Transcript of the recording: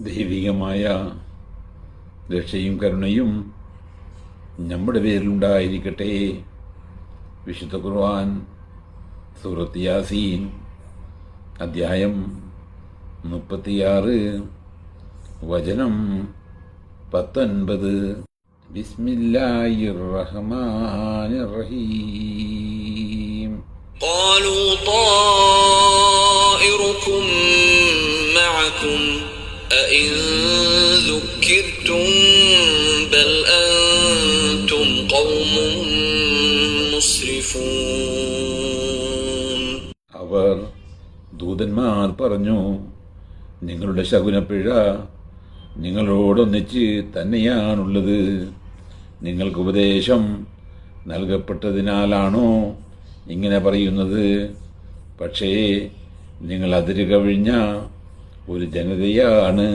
ദൈവികമായ രക്ഷയും കരുണയും നമ്മുടെ പേരിലുണ്ടായിരിക്കട്ടെ. വിശുദ്ധ ഖുർആൻ സൂറത്ത് യാസീൻ അധ്യായം 36 വചനം 19. ബിസ്മില്ലാഹിർ റഹ്മാനിർ റഹീം. ഖാലൂ ത്വാഇറുകും മഅകും അഇൻ ദുക്കിർതും ബൽ അൻതും ഖൗമുൻ മുസ്രിഫൂൻ. അവർ ദൂതന്മാർ പറഞ്ഞു, നിങ്ങളുടെ ശകുനപ്പിഴ നിങ്ങളോടൊന്നിച്ച് തന്നെയാണുള്ളത്. നിങ്ങൾക്ക് ഉപദേശം നൽകപ്പെട്ടതിനാലാണോ ഇങ്ങനെ പറയുന്നത്? പക്ഷേ നിങ്ങൾ അതിര് കവിഞ്ഞ ഒരു ജനതയാണ്.